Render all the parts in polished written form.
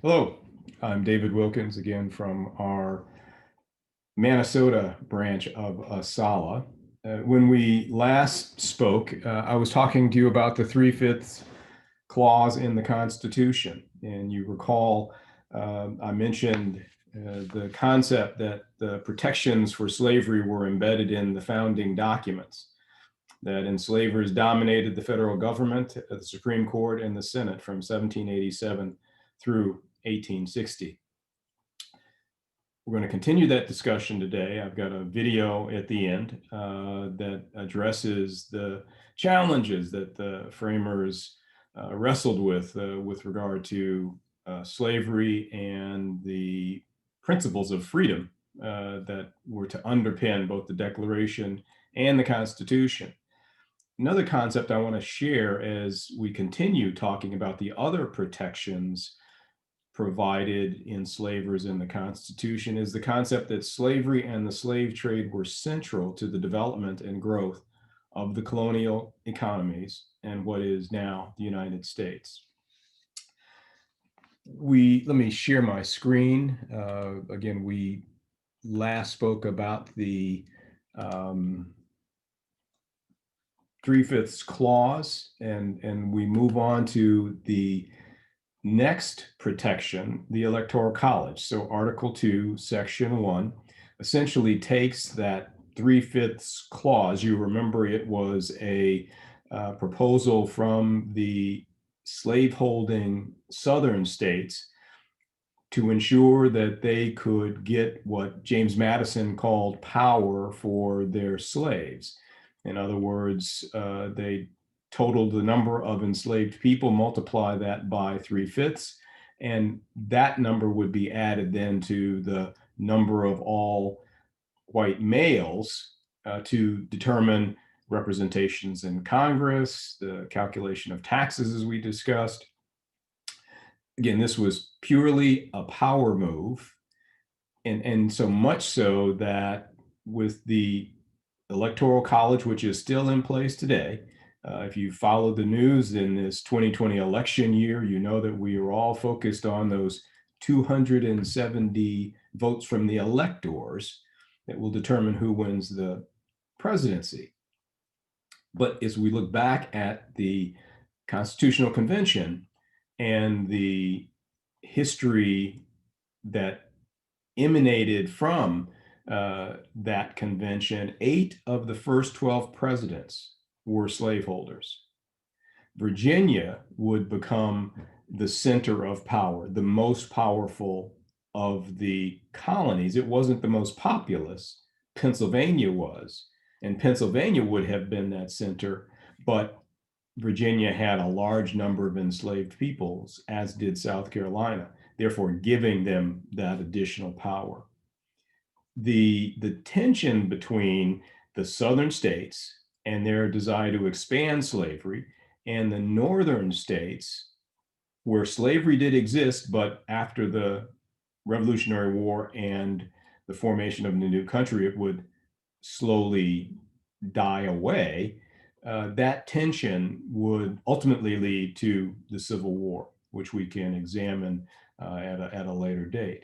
Hello, I'm David Wilkins again from our Minnesota branch of ASALH. When we last spoke, I was talking to you about the 3/5 clause in the Constitution. And you recall I mentioned the concept that the protections for slavery were embedded in the founding documents, that enslavers dominated the federal government, the Supreme Court, and the Senate from 1787 through 1860. We're going to continue that discussion today. I've got a video at the end that addresses the challenges that the framers wrestled with regard to slavery and the principles of freedom that were to underpin both the Declaration and the Constitution. Another concept I want to share as we continue talking about the other protections provided enslavers in the Constitution is the concept that slavery and the slave trade were central to the development and growth of the colonial economies and what is now the United States. Let me share my screen. Again, we last spoke about the 3/5 clause, and we move on to the next protection, the Electoral College. So Article 2, Section 1, essentially takes that 3/5 clause. You remember it was a proposal from the slaveholding southern states to ensure that they could get what James Madison called power for their slaves. In other words, they totaled the number of enslaved people, multiply that by 3/5, and that number would be added then to the number of all white males to determine representations in Congress, the calculation of taxes, as we discussed. Again, this was purely a power move, and so much so that with the Electoral College, which is still in place today, if you followed the news in this 2020 election year, you know that we are all focused on those 270 votes from the electors that will determine who wins the presidency. But as we look back at the Constitutional Convention and the history that emanated from that convention, 8 of the first 12 presidents were slaveholders. Virginia would become the center of power, the most powerful of the colonies. It wasn't the most populous. Pennsylvania was, and Pennsylvania would have been that center, but Virginia had a large number of enslaved peoples, as did South Carolina, therefore giving them that additional power. The tension between the southern states and their desire to expand slavery and the northern states, where slavery did exist, but after the Revolutionary War and the formation of the new country, it would slowly die away. That tension would ultimately lead to the Civil War, which we can examine at a later date.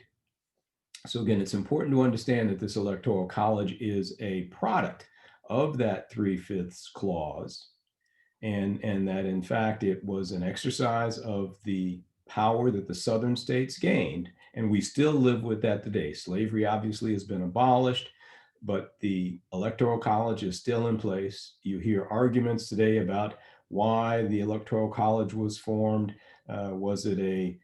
So again, it's important to understand that this Electoral College is a product of that 3/5 clause, and that in fact it was an exercise of the power that the southern states gained, and we still live with that today. Slavery obviously has been abolished, but the Electoral College is still in place. You hear arguments today about why the Electoral College was formed. Was it a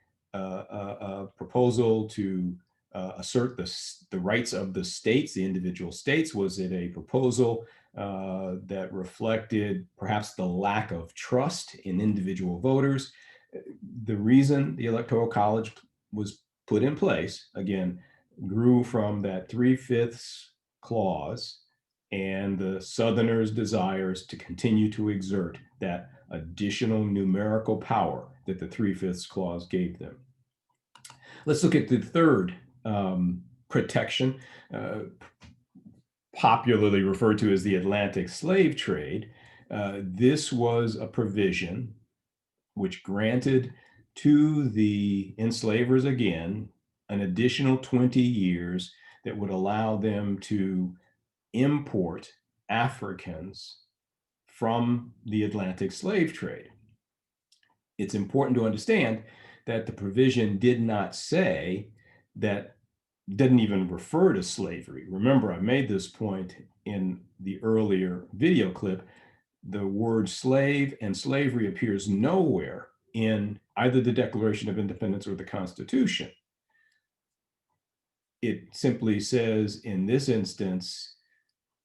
proposal to assert the rights of the states, the individual states? Was it a proposal that reflected perhaps the lack of trust in individual voters? The reason the Electoral College was put in place, again, grew from that 3/5 clause and the Southerners' desires to continue to exert that additional numerical power that the 3/5 clause gave them. Let's look at the third protection, popularly referred to as the Atlantic slave trade. This was a provision which granted to the enslavers again an additional 20 years that would allow them to import Africans from the Atlantic slave trade. It's important to understand that the provision did not say that, didn't even refer to slavery. Remember, I made this point in the earlier video clip. The word slave and slavery appears nowhere in either the Declaration of Independence or the Constitution. It simply says, in this instance,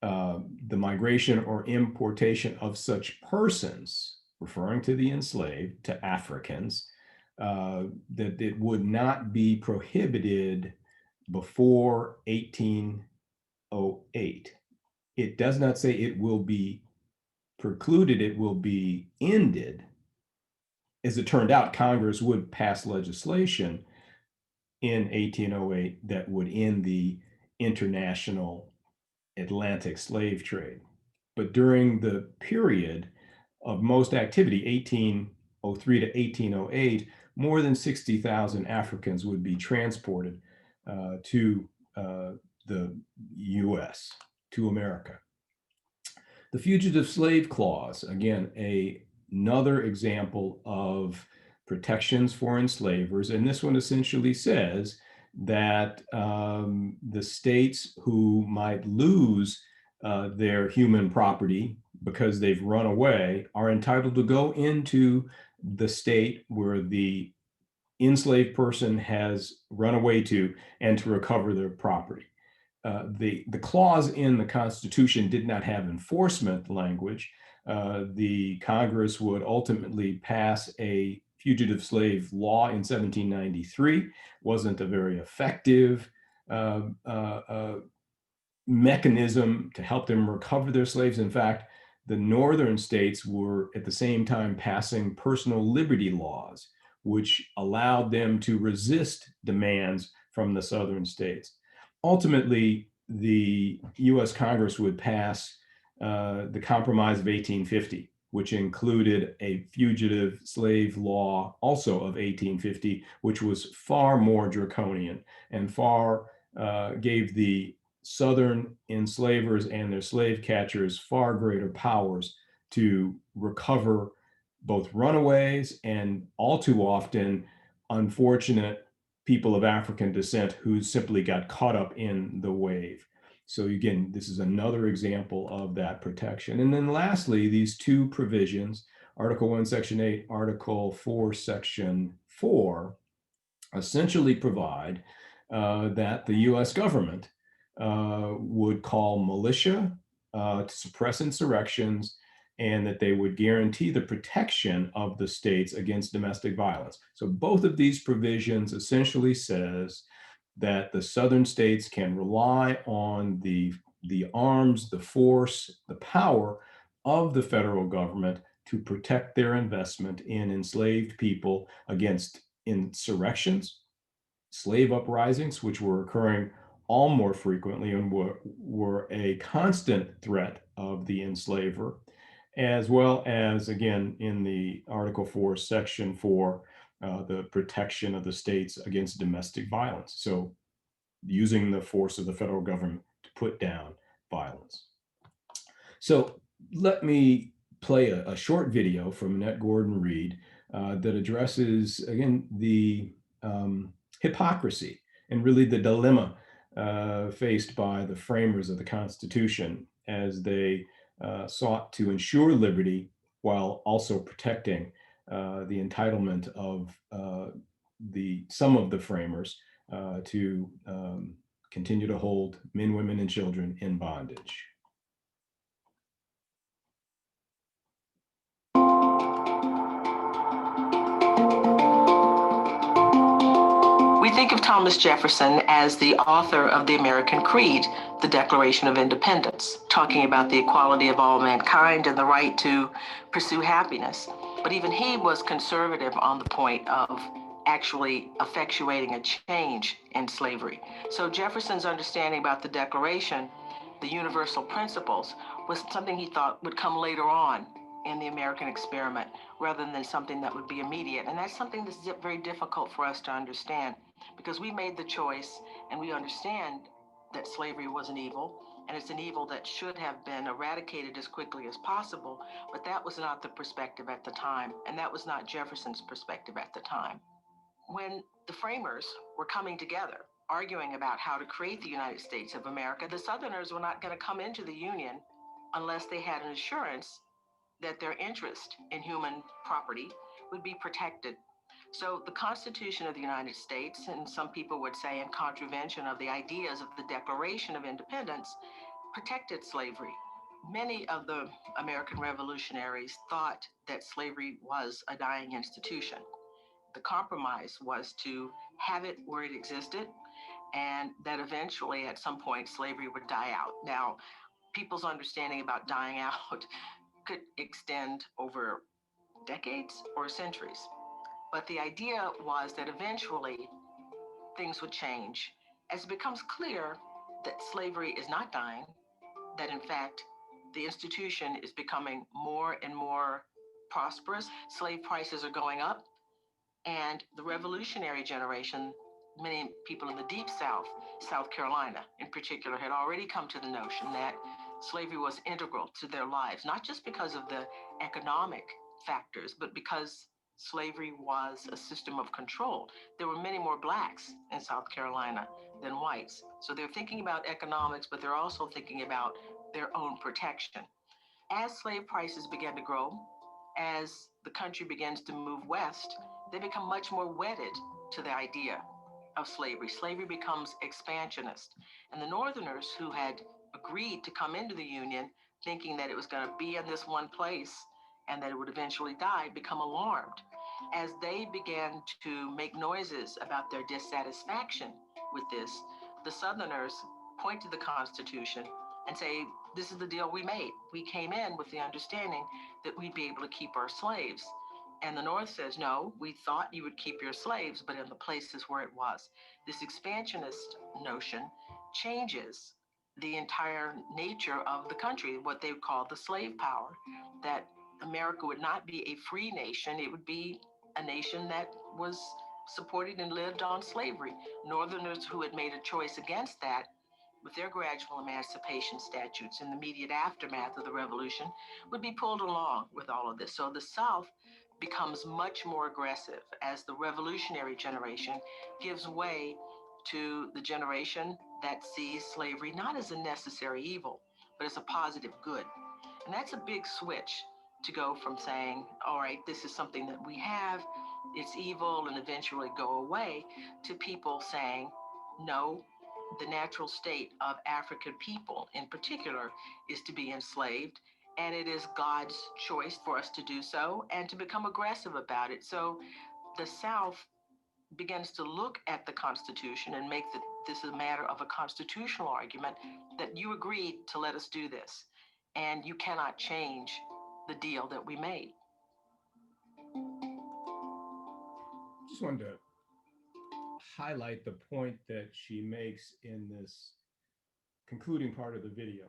the migration or importation of such persons, referring to the enslaved, to Africans, that it would not be prohibited before 1808. It does not say it will be precluded, it will be ended. As it turned out, Congress would pass legislation in 1808 that would end the international Atlantic slave trade. But during the period of most activity, 1803 to 1808, more than 60,000 Africans would be transported to the US, to America. The Fugitive Slave Clause, again, another example of protections for enslavers. And this one essentially says that the states who might lose their human property because they've run away are entitled to go into the state where the enslaved person has run away to and to recover their property. The clause in the Constitution did not have enforcement language. The Congress would ultimately pass a fugitive slave law in 1793. Wasn't a very effective mechanism to help them recover their slaves. In fact, the northern states were at the same time passing personal liberty laws, which allowed them to resist demands from the southern states. Ultimately, the US Congress would pass the Compromise of 1850, which included a fugitive slave law also of 1850, which was far more draconian and gave the Southern enslavers and their slave catchers far greater powers to recover both runaways and, all too often, unfortunate people of African descent who simply got caught up in the wave. So again, this is another example of that protection. And then lastly, these two provisions, Article 1, Section 8, Article 4, Section 4, essentially provide that the US government would call militia to suppress insurrections, and that they would guarantee the protection of the states against domestic violence. So both of these provisions essentially says that the southern states can rely on the arms, the force, the power of the federal government to protect their investment in enslaved people against insurrections, slave uprisings, which were occurring all more frequently and were a constant threat of the enslaver, as well as, again, in the Article 4, Section 4, the protection of the states against domestic violence. So using the force of the federal government to put down violence. So let me play a short video from Annette Gordon Reed that addresses, again, the hypocrisy and really the dilemma faced by the framers of the Constitution as they sought to ensure liberty while also protecting the entitlement of some of the framers to continue to hold men, women, and children in bondage. We think of Thomas Jefferson as the author of the American Creed, the Declaration of Independence, talking about the equality of all mankind and the right to pursue happiness. But even he was conservative on the point of actually effectuating a change in slavery. So Jefferson's understanding about the Declaration, the universal principles, was something he thought would come later on in the American experiment rather than something that would be immediate. And that's something that's very difficult for us to understand because we made the choice and we understand that slavery was an evil and it's an evil that should have been eradicated as quickly as possible. But that was not the perspective at the time. And that was not Jefferson's perspective at the time. When the framers were coming together, arguing about how to create the United States of America, the Southerners were not going to come into the Union unless they had an assurance that their interest in human property would be protected. So the Constitution of the United States, and some people would say in contravention of the ideas of the Declaration of Independence, protected slavery. Many of the American revolutionaries thought that slavery was a dying institution. The compromise was to have it where it existed and that eventually at some point slavery would die out. Now, people's understanding about dying out could extend over decades or centuries. But the idea was that eventually things would change as it becomes clear that slavery is not dying, that in fact the institution is becoming more and more prosperous. Slave prices are going up, and the revolutionary generation, many people in the Deep South, South Carolina in particular, had already come to the notion that slavery was integral to their lives, not just because of the economic factors, but because slavery was a system of control. There were many more blacks in South Carolina than whites. So they're thinking about economics, but they're also thinking about their own protection. As slave prices began to grow, as the country begins to move west, they become much more wedded to the idea of slavery. Slavery becomes expansionist. And the Northerners who had agreed to come into the Union thinking that it was going to be in this one place and that it would eventually die become alarmed. As they began to make noises about their dissatisfaction with this, the Southerners point to the Constitution and say, this is the deal we made. We came in with the understanding that we'd be able to keep our slaves. And the North says, no, we thought you would keep your slaves, but in the places where it was. This expansionist notion changes the entire nature of the country, what they would call the slave power, that America would not be a free nation. It would be a nation that was supported and lived on slavery. Northerners who had made a choice against that with their gradual emancipation statutes in the immediate aftermath of the revolution would be pulled along with all of this. So the South becomes much more aggressive as the revolutionary generation gives way to the generation that sees slavery not as a necessary evil, but as a positive good. And that's a big switch to go from saying, all right, this is something that we have, it's evil, and eventually go away, to people saying, no, the natural state of African people in particular is to be enslaved, and it is God's choice for us to do so and to become aggressive about it. So the South begins to look at the Constitution and make this a matter of a constitutional argument that you agreed to let us do this, and you cannot change the deal that we made. Just wanted to highlight the point that she makes in this concluding part of the video.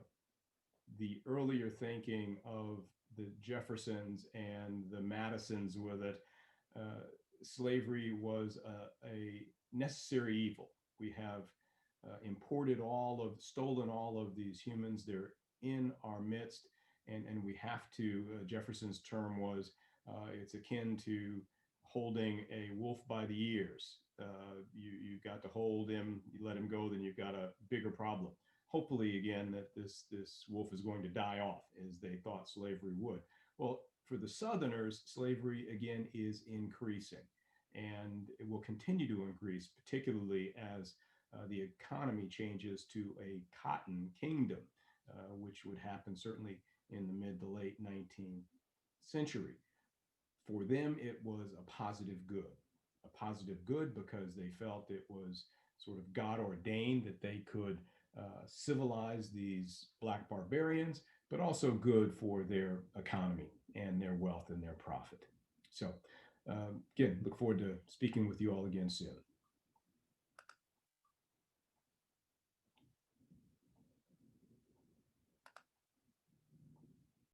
The earlier thinking of the Jeffersons and the Madisons with it, slavery was a necessary evil. We have stolen all of these humans. They're in our midst, and we have to, Jefferson's term was, it's akin to holding a wolf by the ears. You got to hold him, you let him go, then you've got a bigger problem. Hopefully, again, that this wolf is going to die off, as they thought slavery would. Well, for the Southerners, slavery, again, is increasing, and it will continue to increase, particularly as the economy changes to a cotton kingdom, which would happen certainly in the mid to late 19th century. For them, it was a positive good because they felt it was sort of God ordained that they could civilize these black barbarians, but also good for their economy and their wealth and their profit. So again, look forward to speaking with you all again soon.